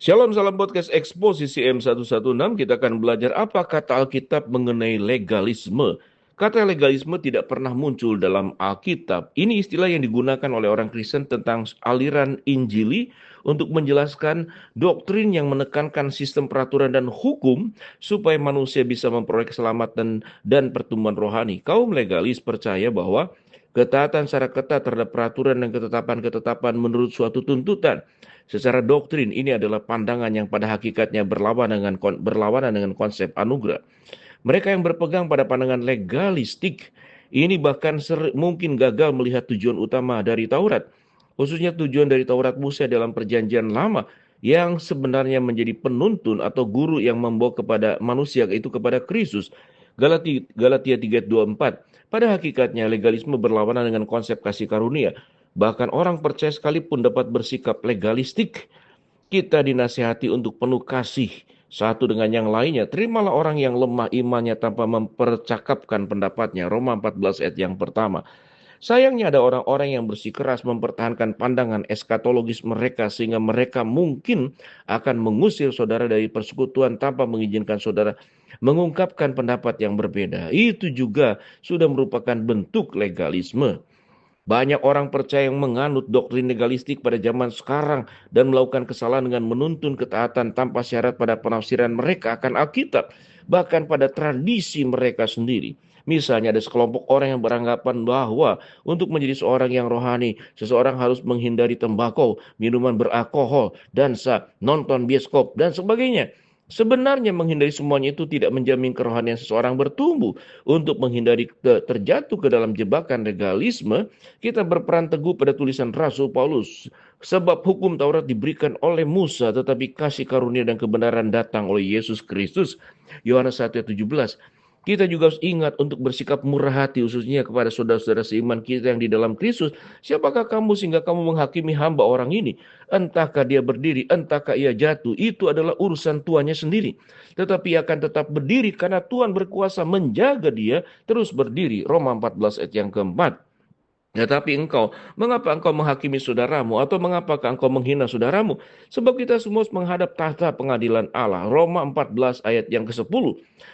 Shalom, salam podcast Eksposisi M116. Kita akan belajar apa kata Alkitab mengenai legalisme. Kata legalisme tidak pernah muncul dalam Alkitab. Ini istilah yang digunakan oleh orang Kristen tentang aliran Injili untuk menjelaskan doktrin yang menekankan sistem peraturan dan hukum supaya manusia bisa memperoleh keselamatan dan pertumbuhan rohani. Kaum legalis percaya bahwa ketaatan secara ketat terhadap peraturan dan ketetapan-ketetapan menurut suatu tuntutan. Secara doktrin ini adalah pandangan yang pada hakikatnya berlawanan dengan konsep anugerah. Mereka yang berpegang pada pandangan legalistik ini bahkan mungkin gagal melihat tujuan utama dari Taurat, khususnya tujuan dari Taurat Musa dalam Perjanjian Lama yang sebenarnya menjadi penuntun atau guru yang membawa kepada manusia, yaitu kepada Kristus. Galatia 3:24. Pada hakikatnya legalisme berlawanan dengan konsep kasih karunia. Bahkan orang percaya sekalipun dapat bersikap legalistik. Kita dinasihati untuk penuh kasih satu dengan yang lainnya. Terimalah orang yang lemah imannya tanpa mempercakapkan pendapatnya. Roma 14 ayat yang pertama. Sayangnya ada orang-orang yang bersikeras mempertahankan pandangan eskatologis mereka sehingga mereka mungkin akan mengusir saudara dari persekutuan tanpa mengizinkan saudara mengungkapkan pendapat yang berbeda. Itu juga sudah merupakan bentuk legalisme. Banyak orang percaya yang menganut doktrin legalistik pada zaman sekarang dan melakukan kesalahan dengan menuntun ketaatan tanpa syarat pada penafsiran mereka akan Alkitab, bahkan pada tradisi mereka sendiri. Misalnya ada sekelompok orang yang beranggapan bahwa untuk menjadi seorang yang rohani, seseorang harus menghindari tembakau, minuman beralkohol, dansa, nonton bioskop, dan sebagainya. Sebenarnya menghindari semuanya itu tidak menjamin kerohanian seseorang bertumbuh. Untuk menghindari terjatuh ke dalam jebakan legalisme, kita berperan teguh pada tulisan Rasul Paulus. Sebab hukum Taurat diberikan oleh Musa, tetapi kasih karunia dan kebenaran datang oleh Yesus Kristus. Yohanes 1 ayat 17. Kita juga harus ingat untuk bersikap murah hati khususnya kepada saudara-saudara seiman kita yang di dalam Kristus. Siapakah kamu sehingga kamu menghakimi hamba orang ini? Entahkah dia berdiri, entahkah ia jatuh. Itu adalah urusan tuannya sendiri. Tetapi akan tetap berdiri karena Tuhan berkuasa menjaga dia terus berdiri. Roma 14 ayat yang keempat. Tetapi mengapa engkau menghakimi saudaramu atau mengapakah engkau menghina saudaramu? Sebab kita semua menghadap tahta pengadilan Allah. Roma 14 ayat yang ke-10.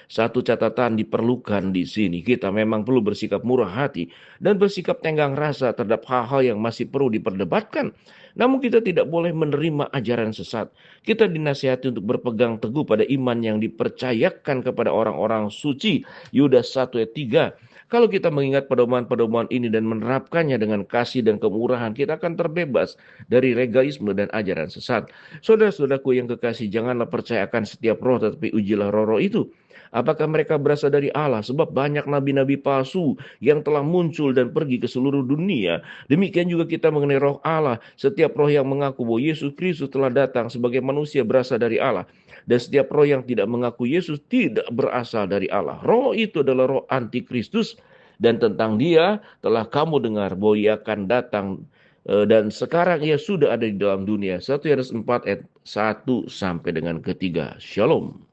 Satu catatan diperlukan di sini. Kita memang perlu bersikap murah hati dan bersikap tenggang rasa terhadap hal-hal yang masih perlu diperdebatkan. Namun kita tidak boleh menerima ajaran sesat. Kita dinasihati untuk berpegang teguh pada iman yang dipercayakan kepada orang-orang suci. Yudas 1 ayat 3. Kalau kita mengingat pedoman-pedoman ini dan menerapkannya dengan kasih dan kemurahan, kita akan terbebas dari legalisme dan ajaran sesat. Saudara-saudaraku yang kekasih, janganlah percaya akan setiap roh, tetapi ujilah roh-roh itu. Apakah mereka berasal dari Allah? Sebab banyak nabi-nabi palsu yang telah muncul dan pergi ke seluruh dunia. Demikian juga kita mengenai roh Allah. Setiap roh yang mengaku bahwa Yesus Kristus telah datang sebagai manusia berasal dari Allah. Dan setiap roh yang tidak mengaku Yesus tidak berasal dari Allah. Roh itu adalah roh antikristus. Dan tentang dia telah kamu dengar bahwa ia akan datang dan sekarang ia sudah ada di dalam dunia. 1 Yohanes 4 ayat 1 sampai dengan ketiga. Shalom.